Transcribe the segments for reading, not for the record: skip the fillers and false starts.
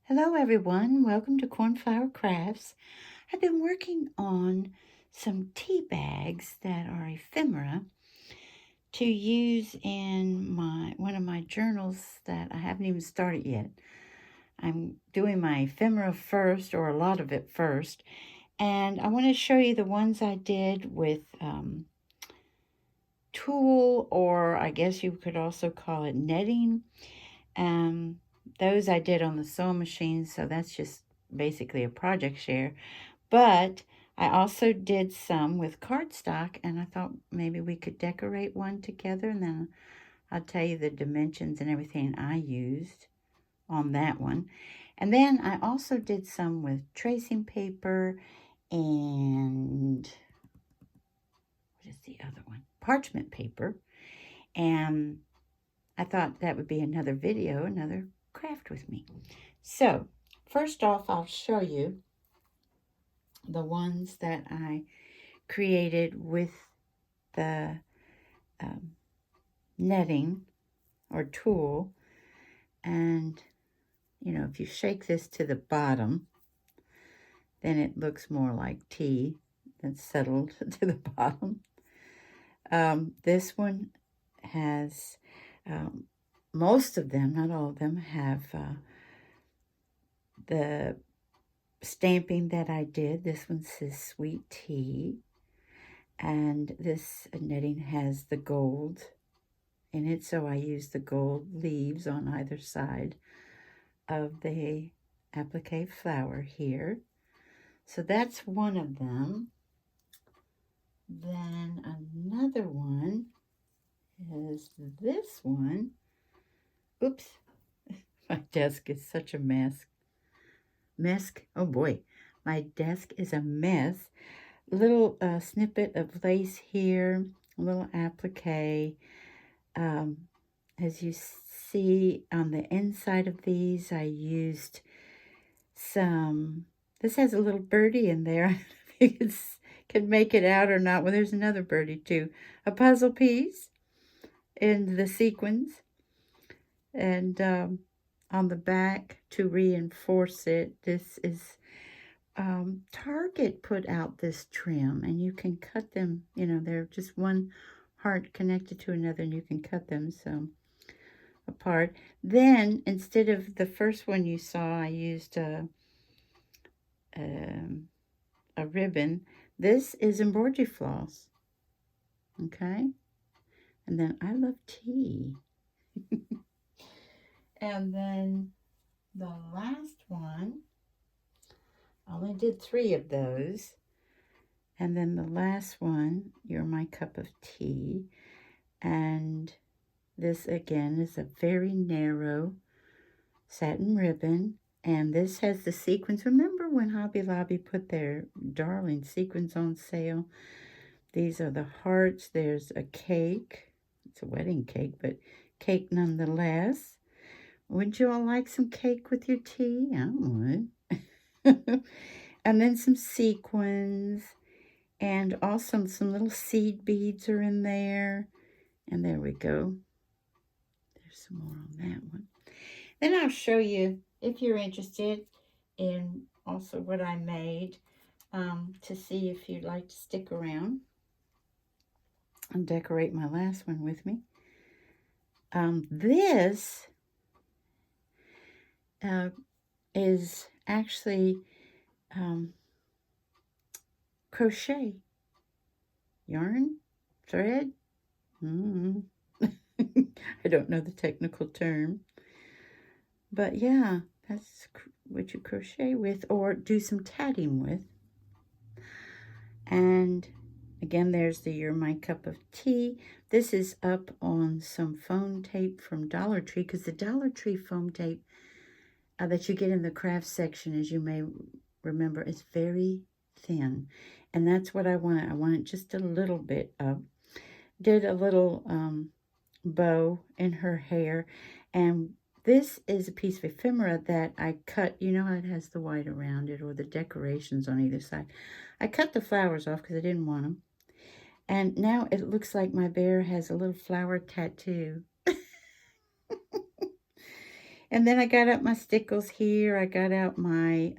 Hello everyone, welcome to Cornflower Crafts. I've been working on some tea bags that are ephemera to use in one of my journals that I haven't even started yet. I'm doing my ephemera first, or a lot of it first, and I want to show you the ones I did with tulle, or I guess you could also call it netting. Those I did on the sewing machine, so that's just basically a project share. But I also did some with cardstock, and I thought maybe we could decorate one together, and then I'll tell you the dimensions and everything I used on that one. And then I also did some with tracing paper and what is the other one? Parchment paper. And I thought that would be another video, another craft with me. So first off, I'll show you the ones that I created with the netting or tulle. And, you know, if you shake this to the bottom, then it looks more like tea that's settled to the bottom. This one has, most of them, not all of them, have the stamping that I did. This one says sweet tea. And this netting has the gold in it, so I used the gold leaves on either side of the applique flower here. So that's one of them. Then another one is this one. Oops, my desk is such a mess. Oh boy, my desk is a mess. Little snippet of lace here, a little applique. As you see on the inside of these, I used some, this has a little birdie in there. I don't know if you can make it out or not. Well, there's another birdie too. A puzzle piece in the sequins. And on the back to reinforce it, this is Target put out this trim, and you can cut them, you know, they're just one heart connected to another, and you can cut them so apart. Then instead of the first one you saw, I used a ribbon. This is embroidery floss, okay? And then I love tea. And then the last one, I only did 3 of those. And then the last one, You're My Cup of Tea. And this again is a very narrow satin ribbon. And this has the sequins. Remember when Hobby Lobby put their darling sequins on sale? These are the hearts. There's a cake. It's a wedding cake, but cake nonetheless. Would you all like some cake with your tea? I would. And then some sequins. And also some little seed beads are in there. And there we go. There's some more on that one. Then I'll show you, if you're interested in also what I made, to see if you'd like to stick around and decorate my last one with me. This is actually crochet. Yarn? Thread? I don't know the technical term. But yeah, that's what you crochet with or do some tatting with. And again, there's the You're My Cup of Tea. This is up on some foam tape from Dollar Tree, because the Dollar Tree foam tape that you get in the craft section, as you may remember, is very thin. And that's what I wanted. I wanted just a little bit up. Did a little bow in her hair. And this is a piece of ephemera that I cut. You know how it has the white around it, or the decorations on either side. I cut the flowers off because I didn't want them. And now it looks like my bear has a little flower tattoo. And then I got out my stickles here. I got out my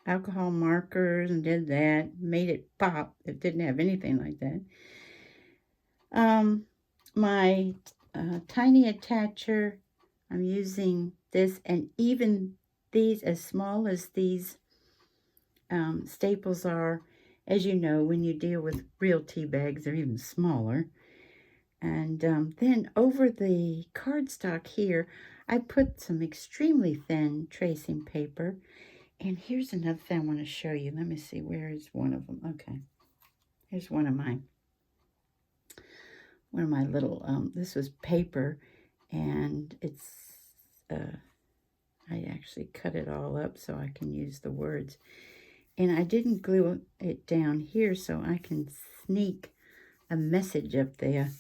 alcohol markers and did that. Made it pop. It didn't have anything like that. My tiny attacher, I'm using this, and even these, as small as these staples are, as you know, when you deal with real tea bags, they're even smaller. And then over the cardstock here, I put some extremely thin tracing paper. And here's another thing I want to show you. Let me see, where is one of them? Okay, here's one of my little, this was paper, and it's, I actually cut it all up so I can use the words. And I didn't glue it down here so I can sneak a message up there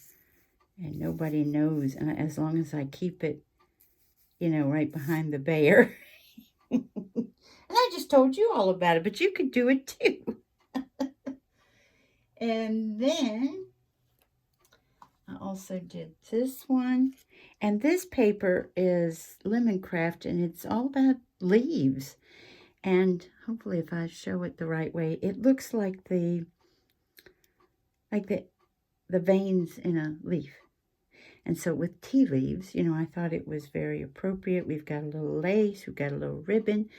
and nobody knows, and as long as I keep it, you know, right behind the bear. And I just told you all about it, but you could do it too. And then I also did this one. And this paper is Lemoncraft, and it's all about leaves. And hopefully if I show it the right way, it looks like the veins in a leaf. And so with tea leaves, you know, I thought it was very appropriate. We've got a little lace, we've got a little ribbon.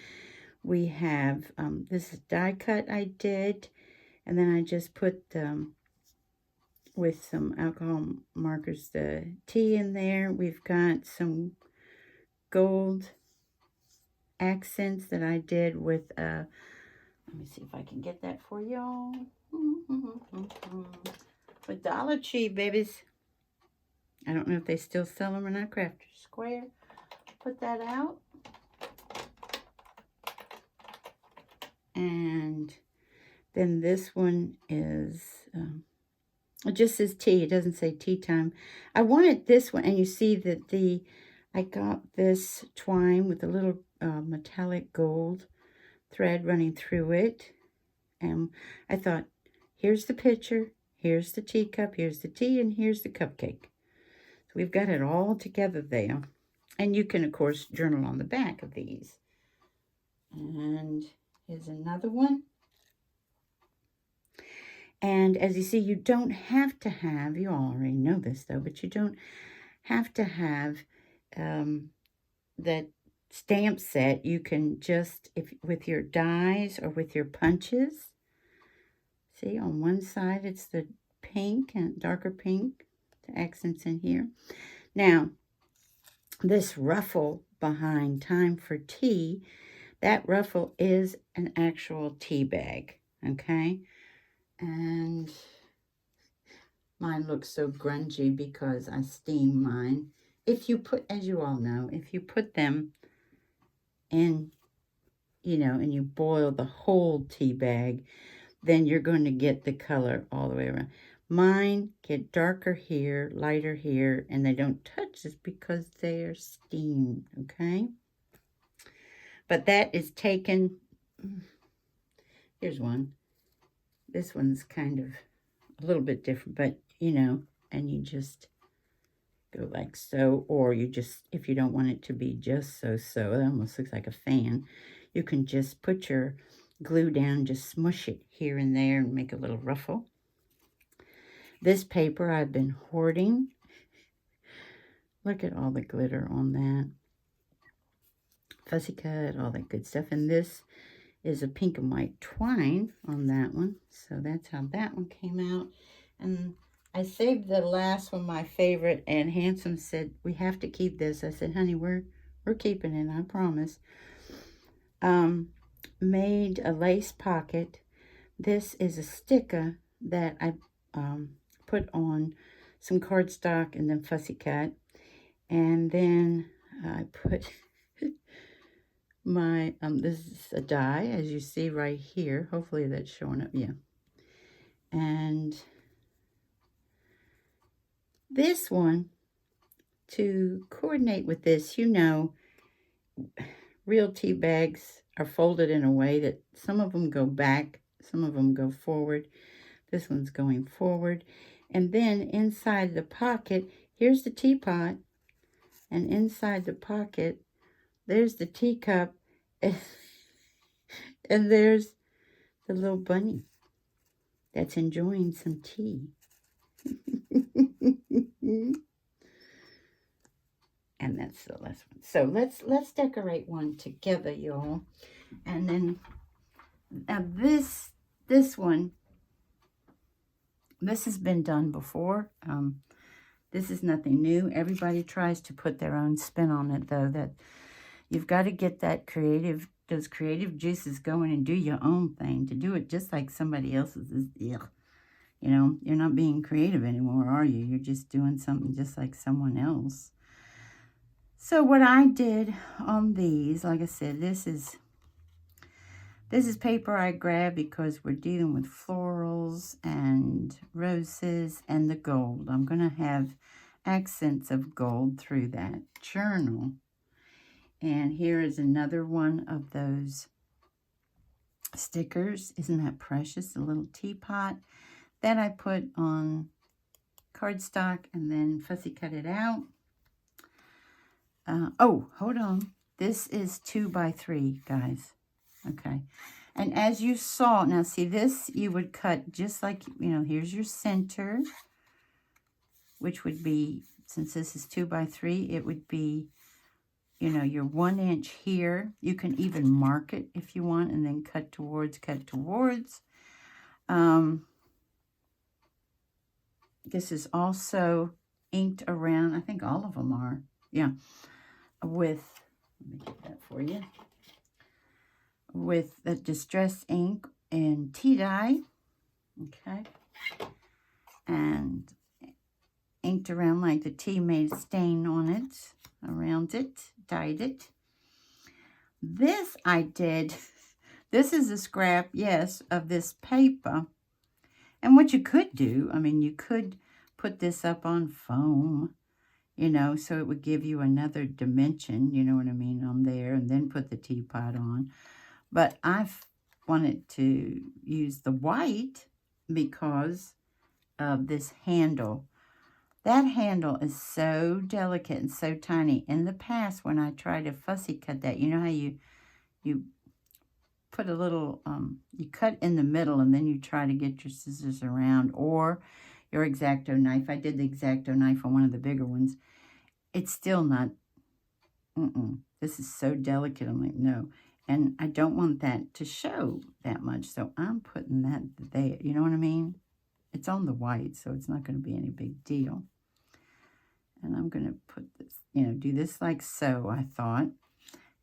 We have, this is die cut I did. And then I just put, with some alcohol markers, the tea in there. We've got some gold accents that I did with, let me see if I can get that for y'all. With Dollar Tree, babies. I don't know if they still sell them or not. Crafter Square. Put that out. And then this one is, it just says tea. It doesn't say tea time. I wanted this one, and you see that I got this twine with a little metallic gold thread running through it. And I thought, here's the picture, here's the teacup, here's the tea, and here's the cupcake. So we've got it all together there. And you can, of course, journal on the back of these. And here's another one. And as you see, you don't have to have, you all already know this though, but you don't have to have that stamp set. You can just, if with your dies or with your punches, see on one side it's the pink and darker pink, the accents in here. Now, this ruffle behind Time for Tea, that ruffle is an actual tea bag, okay? And mine looks so grungy because I steam mine. If you put, as you all know, if you put them in, you know, and you boil the whole tea bag, then you're going to get the color all the way around. Mine get darker here, lighter here, and they don't touch this because they are steamed, okay? But that is taken, here's one. This one's kind of a little bit different, but, you know, and you just go like so, or you just, if you don't want it to be just so, it almost looks like a fan, you can just put your glue down, just smush it here and there and make a little ruffle. This paper I've been hoarding. Look at all the glitter on that. Fussy cut, all that good stuff. And this is a pink and white twine on that one. So that's how that one came out. And I saved the last one, my favorite, and Handsome said, we have to keep this. I said, honey, we're keeping it, I promise. Made a lace pocket. This is a sticker that I put on some cardstock and then fussy cut. And then I put my, this is a die, as you see right here. Hopefully that's showing up, yeah. And this one, to coordinate with this, you know, real tea bags are folded in a way that some of them go back, some of them go forward. This one's going forward. And then inside the pocket, here's the teapot. And inside the pocket, there's the teacup, and, and there's the little bunny that's enjoying some tea. And that's the last one. So let's decorate one together, y'all. And then this one, this has been done before. This is nothing new. Everybody tries to put their own spin on it, though. That you've got to get those creative juices going and do your own thing. To do it just like somebody else's is, ugh. You know, you're not being creative anymore, are you? You're just doing something just like someone else. So what I did on these, like I said, this is paper I grabbed because we're dealing with florals and roses and the gold. I'm going to have accents of gold through that journal. And here is another one of those stickers. Isn't that precious? A little teapot that I put on cardstock and then fussy cut it out. Oh, hold on. This is 2x3, guys. Okay. And as you saw, now see this, you would cut just like, you know, here's your center, which would be, since this is 2x3, it would be, you know, your 1 inch here. You can even mark it if you want and then cut towards. This is also inked around. I think all of them are. Yeah. With, let me get that for you. With the distress ink and tea dye. Okay. And inked around like the tea made a stain on it. Around it. Dyed it. This I did. This is a scrap, yes, of this paper. And what you could do, I mean, you could put this up on foam, you know, so it would give you another dimension, you know what I mean, on there, and then put the teapot on. But I've wanted to use the white because of this handle. That handle is so delicate and so tiny. In the past, when I tried to fussy cut that, you know how you put a little, you cut in the middle and then you try to get your scissors around, or your X-Acto knife. I did the X-Acto knife on one of the bigger ones. It's still not, this is so delicate. I'm like, no. And I don't want that to show that much, so I'm putting that there. You know what I mean? It's on the white, so it's not going to be any big deal. And I'm going to put this, you know, do this like so, I thought.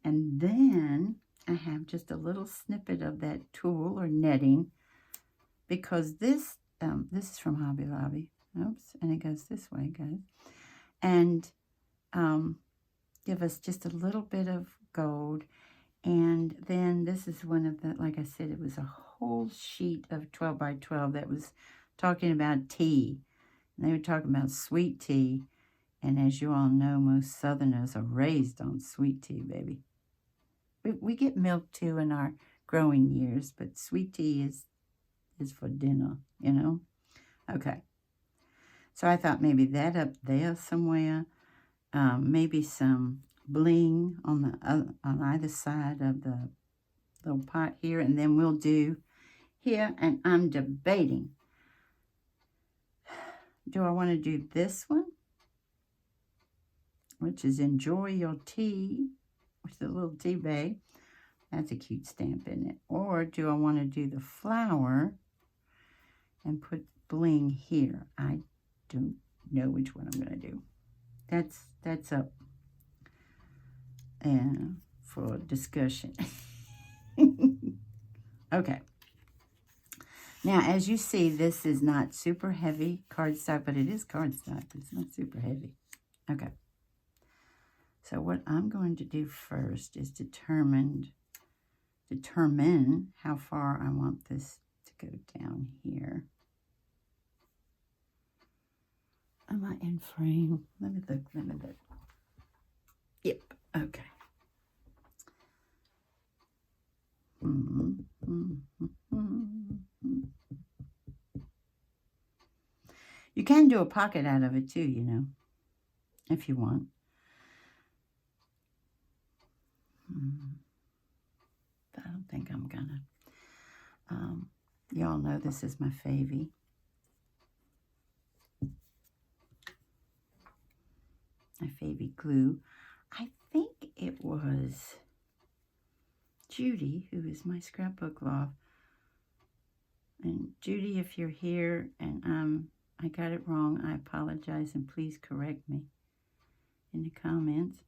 And then I have just a little snippet of that tulle or netting, because this is from Hobby Lobby. Oops, and it goes this way, guys. And give us just a little bit of gold. And then this is one of the, like I said, it was a whole sheet of 12x12 that was talking about tea. And they were talking about sweet tea. And as you all know, most Southerners are raised on sweet tea, baby. We get milk too in our growing years, but sweet tea is for dinner, you know? Okay. So I thought maybe that up there somewhere. Maybe some bling on either side of the little pot here. And then we'll do here. And I'm debating. Do I want to do this one, which is enjoy your tea, with the little tea bag? That's a cute stamp, isn't it? Or do I want to do the flower and put bling here? I don't know which one I'm going to do. That's up for discussion. Okay. Now, as you see, this is not super heavy cardstock, but it is cardstock, but it's not super heavy. Okay. So what I'm going to do first is determine how far I want this to go down here. Am I in frame? Let me look. Yep, okay. You can do a pocket out of it too, you know, if you want. I don't think I'm gonna. Y'all know this is my favy. My favy glue. I think it was Judy, who is my scrapbook loft. And Judy, if you're here and I got it wrong, I apologize, and please correct me in the comments.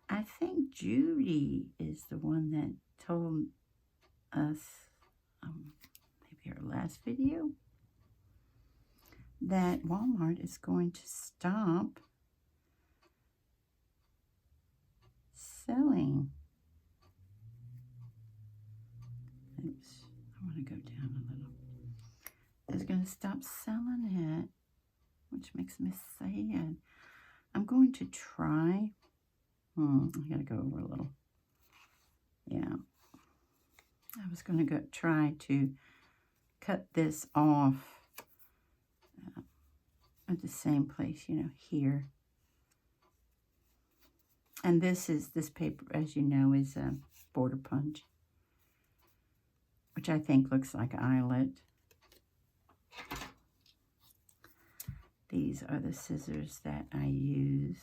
I think Judy is the one that told us, maybe our last video, that Walmart is going to stop selling. Oops, I want to go down a little. Is going to stop selling it, which makes me sad. I'm going to try. I got to go over a little. Yeah. I was going to try to cut this off at the same place, you know, here. And this paper, as you know, is a border punch, which I think looks like eyelet. These are the scissors that I use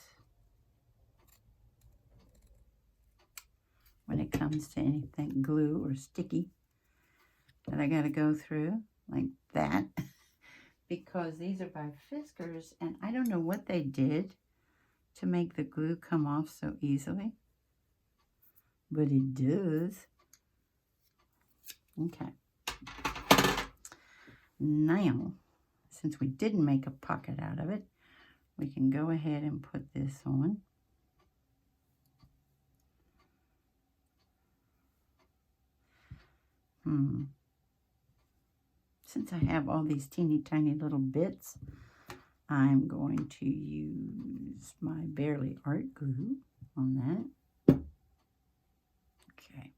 when it comes to anything glue or sticky that I got to go through like that, because these are by Fiskars, and I don't know what they did to make the glue come off so easily, but it does. Okay. Now, since we didn't make a pocket out of it, we can go ahead and put this on. Since I have all these teeny tiny little bits, I'm going to use my Barely Art glue on that. Okay.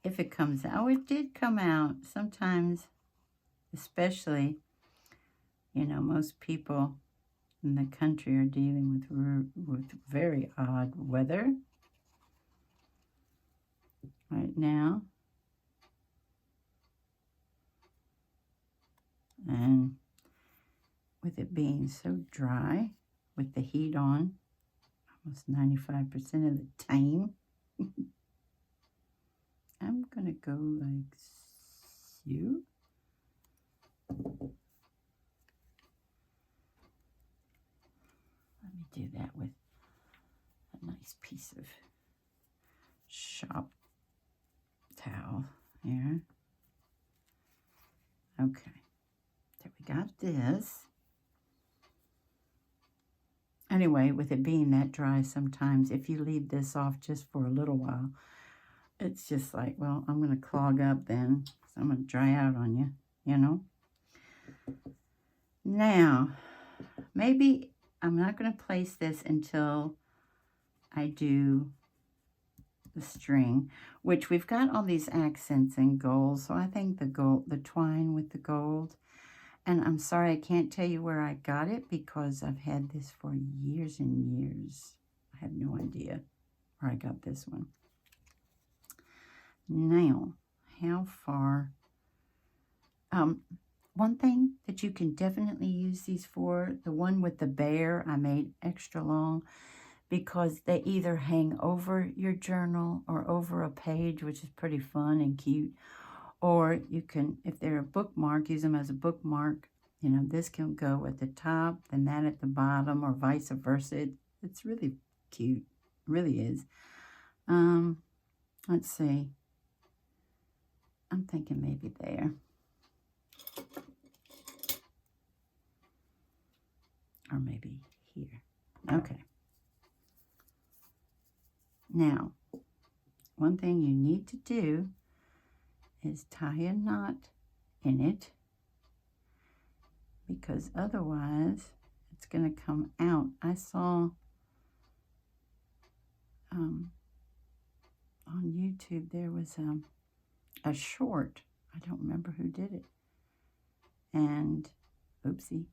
If it comes out, it did come out sometimes, especially, you know, most people in the country are dealing with very odd weather right now. And with it being so dry, with the heat on, almost 95% of the time, I'm going to go like so. Let me do that with a nice piece of shop towel here. Okay, so we got this. Anyway, with it being that dry, sometimes if you leave this off just for a little while, it's just like, well, I'm going to clog up then. So I'm going to dry out on you, you know. Now, maybe I'm not going to place this until I do the string, which we've got all these accents in gold. So I think the twine with the gold. And I'm sorry, I can't tell you where I got it because I've had this for years and years. I have no idea where I got this one. Now, how far? One thing that you can definitely use these for, the one with the bear, I made extra long because they either hang over your journal or over a page, which is pretty fun and cute. Or you can, if they're a bookmark, use them as a bookmark. You know, this can go at the top, then that at the bottom, or vice versa. It's really cute. It really is. Let's see. I'm thinking maybe there. Or maybe here. Okay. Now, one thing you need to do is tie a knot in it, because otherwise it's going to come out. I saw on YouTube there was a short. I don't remember who did it. And, oopsie.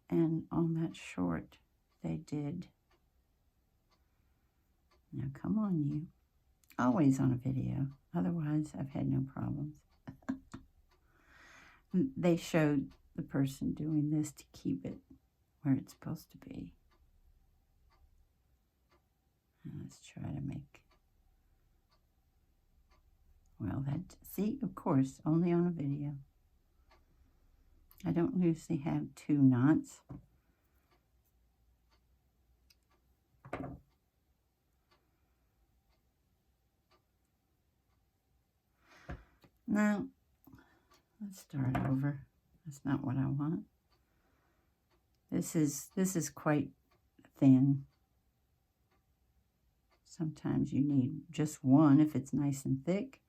And on that short, did. Now, come on, you. Always on a video. Otherwise, I've had no problems. They showed the person doing this to keep it where it's supposed to be. And let's try to make, well, that, see, of course, only on a video. I don't usually have 2 knots. Now, let's start over. That's not what I want. This is quite thin. Sometimes you need just 1 if it's nice and thick.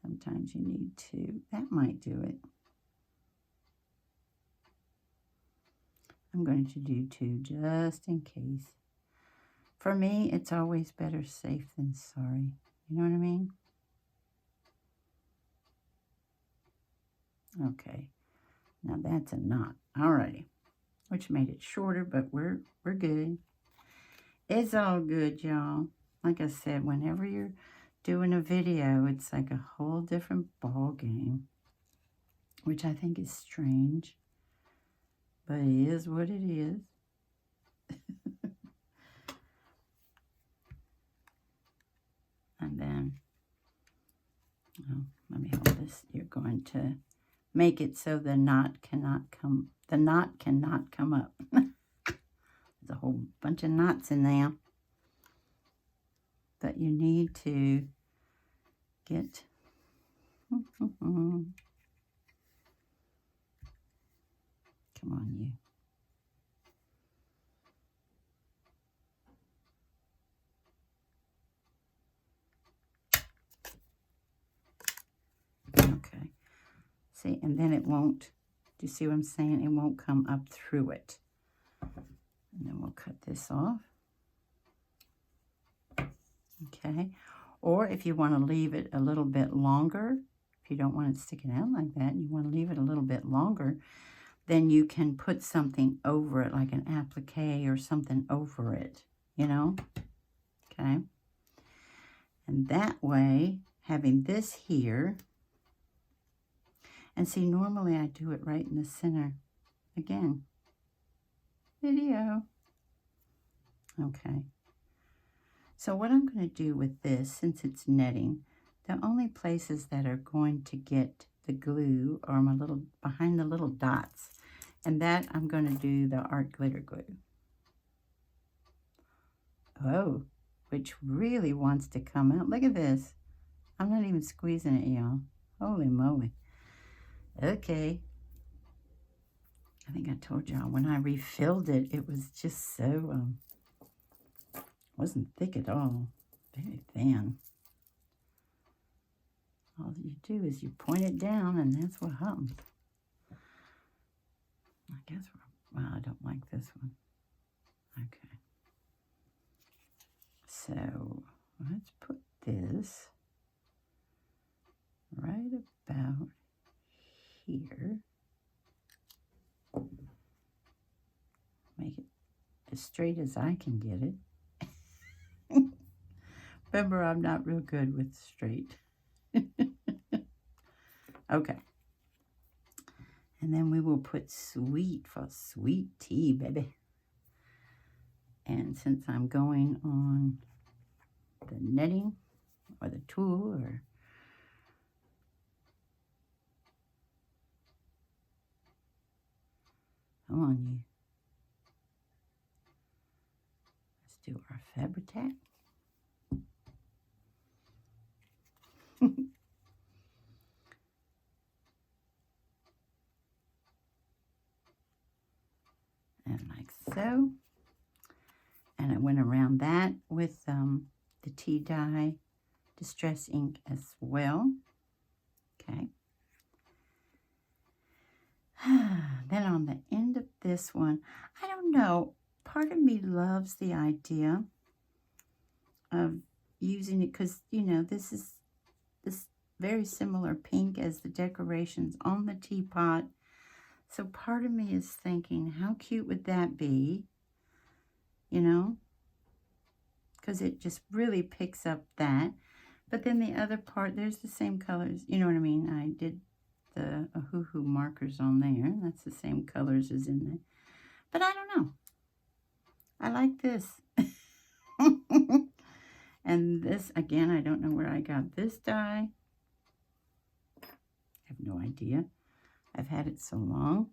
Sometimes you need 2. That might do it. I'm going to do 2 just in case. For me, it's always better safe than sorry. You know what I mean? Okay, now that's a knot. Alrighty, which made it shorter, but we're good. It's all good, y'all. Like I said, whenever you're doing a video, it's like a whole different ball game, which I think is strange, but it is what it is. And then, oh, let me hold this. You're going to make it so the knot cannot come up. There's a whole bunch of knots in there. But you need to get come on, you. Okay. See, and then it won't, do you see what I'm saying? It won't come up through it. And then we'll cut this off. Okay. Or if you want to leave it a little bit longer, if you don't want it sticking out like that, and you want to leave it a little bit longer, then you can put something over it, like an applique or something over it, you know? Okay. And that way, having this here, and see, normally I do it right in the center. Again, video. Okay. So what I'm going to do with this, since it's netting, the only places that are going to get the glue are my little, behind the little dots. And that I'm going to do the art glitter glue. Oh, which really wants to come out. Look at this. I'm not even squeezing it, y'all. Holy moly. Okay. I think I told y'all when I refilled it, it was just so, wasn't thick at all. Very thin. All you do is you point it down and that's what happens. I guess well, I don't like this one. Okay. So let's put this right about here. Make it as straight as I can get it. Remember, I'm not real good with straight. Okay. And then we will put sweet for sweet tea, baby. And since I'm going on the netting or the tulle or come on, you. Let's do our Fabri-Tac. And like so. And I went around that with the tea dye distress ink as well. Okay. Then on the end of this one, I don't know, part of me loves the idea of using it because, you know, this is this very similar pink as the decorations on the teapot. So part of me is thinking, how cute would that be you know, because it just really picks up that. But then the other part, there's the same colors. You know what I mean? I did the hoo-hoo markers on there. That's the same colors as in there. But I don't know. I like this. And this, again, I don't know where I got this dye. I have no idea. I've had it so long.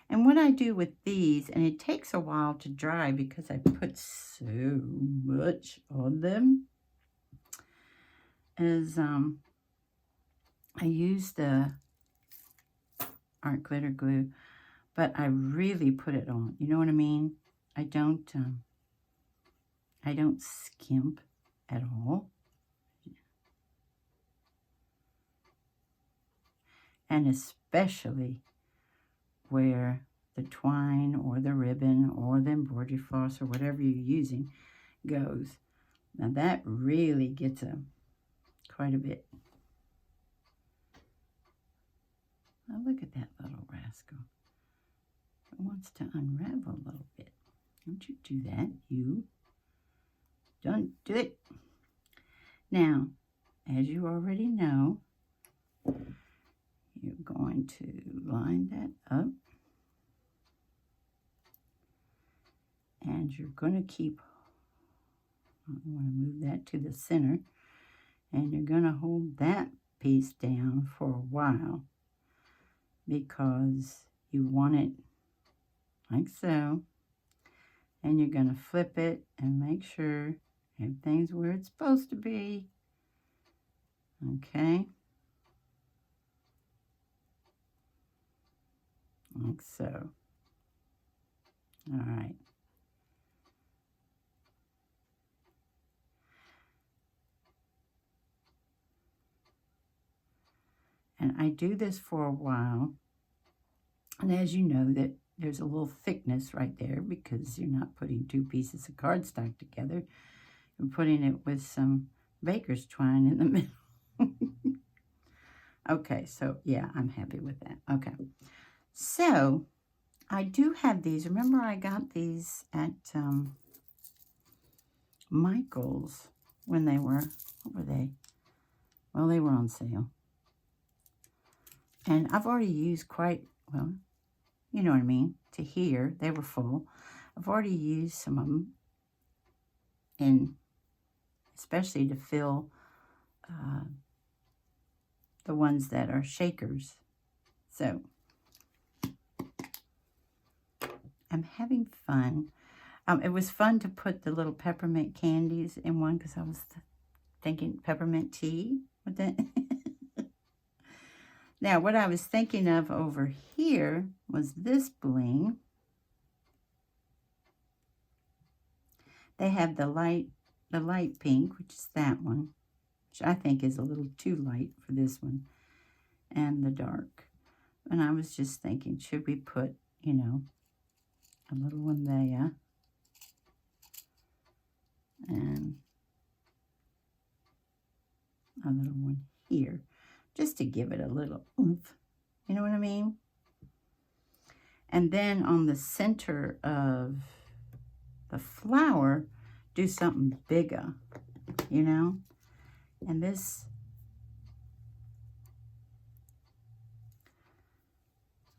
And what I do with these, and it takes a while to dry because I put so much on them, is I use the art glitter glue, but I really put it on. You know what I mean? I don't skimp at all. And especially where the twine or the ribbon or the embroidery floss or whatever you're using goes. Now that really gets quite a bit. Now look at that little rascal. It wants to unravel a little bit. Don't you do that, you. Don't do it. Now, as you already know, you're going to line that up. And you're going to keep, I want to move that to the center. And you're going to hold that piece down for a while because you want it like so. And you're going to flip it and make sure everything's where it's supposed to be. Okay. Like so. All right. And I do this for a while. And as you know, that there's a little thickness right there because you're not putting two pieces of cardstock together. You're putting it with some baker's twine in the middle. Okay, so yeah, I'm happy with that. Okay, so I do have these. Remember I got these at Michael's when they were, what were they? Well, they were on sale. And I've already used quite, well, you know what I mean, to here. They were full. I've already used some of them, and especially to fill the ones that are shakers. So I'm having fun. It was fun to put the little peppermint candies in one because I was thinking peppermint tea with that. Now, what I was thinking of over here was this bling. They have the light pink, which is that one, which I think is a little too light for this one, and the dark. And I was just thinking, should we put, you know, a little one there, and a little one here, just to give it a little oomph, you know what I mean? And then on the center of the flower, do something bigger, you know? And this,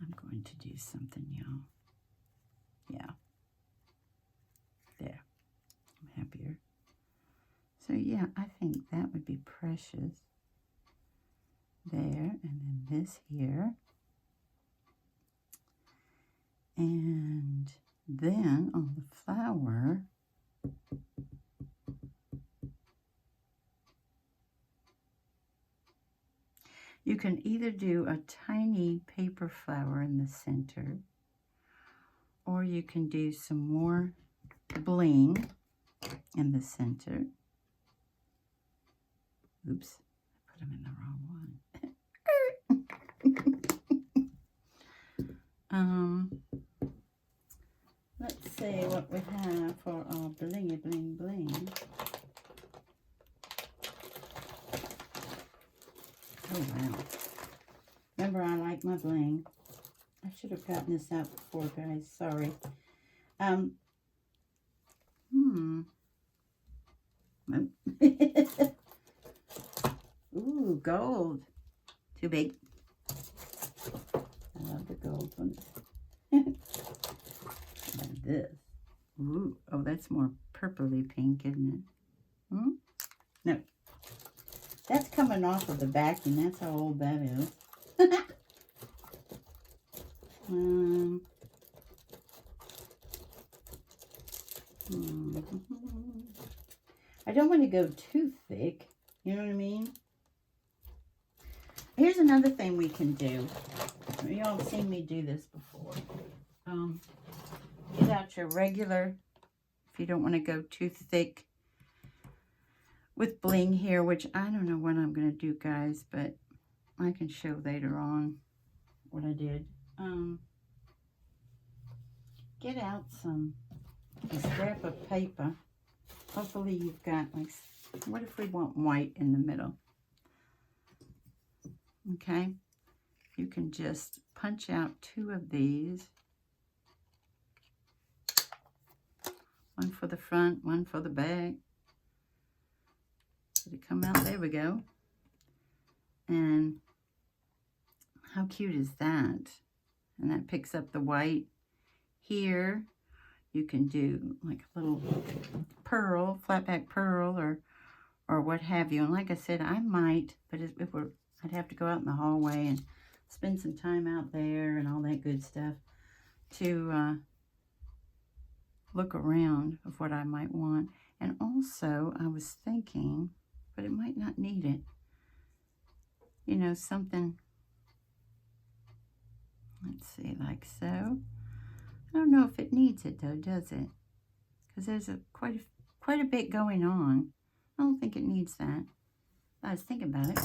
I'm going to do something, y'all. Yeah. There. I'm happier. So yeah, I think that would be precious. There, and then this here. And then on the flower, you can either do a tiny paper flower in the center, or you can do some more bling in the center. Oops, I put them in the wrong one. Let's see what we have for our blingy bling bling. Oh wow. Remember, I like my bling. I should have gotten this out before, guys. Sorry. Nope. Ooh, gold. Too big. I love the gold ones. Like this. Ooh, oh, that's more purpley pink, isn't it? No. That's coming off of the backing. That's how old that is. I don't want to go too thick. You know what I mean? Here's another thing we can do. Y'all have seen me do this before. Get out your regular, if you don't want to go too thick with bling here, which I don't know what I'm going to do, guys, but I can show later on what I did. Get out a scrap of paper. Hopefully you've got, like, what if we want white in the middle? Okay, you can just punch out 2 of these. One for the front, one for the back. Did it come out? There we go. And how cute is that? And that picks up the white. Here, you can do like a little pearl, flat back pearl, or what have you. And like I said, I might, but I'd have to go out in the hallway and spend some time out there and all that good stuff to look around of what I might want. And also, I was thinking, but it might not need it. You know, something, let's see, like so. I don't know if it needs it though, does it? Because there's quite a bit going on. I don't think it needs that. I was thinking about it.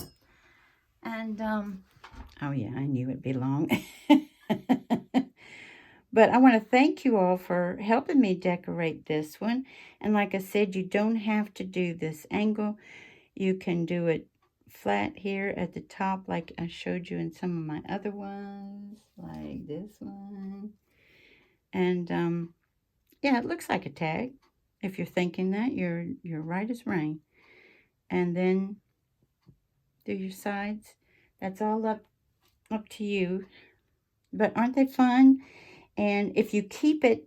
And, oh yeah, I knew it'd be long. But I want to thank you all for helping me decorate this one. And like I said, you don't have to do this angle. You can do it flat here at the top like I showed you in some of my other ones, like this one. And yeah, it looks like a tag. If you're thinking that, you're right as rain. And then do your sides. That's all up to you. But aren't they fun? And if you keep it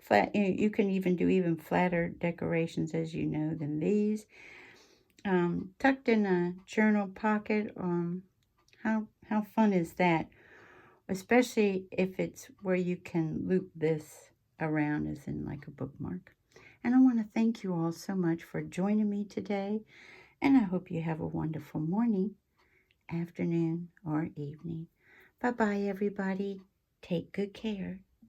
flat, you can even do even flatter decorations, as you know, than these. Tucked in a journal pocket. How fun is that? Especially if it's where you can loop this around, as in like a bookmark. And I want to thank you all so much for joining me today. And I hope you have a wonderful morning, afternoon, or evening. Bye-bye, everybody. Take good care.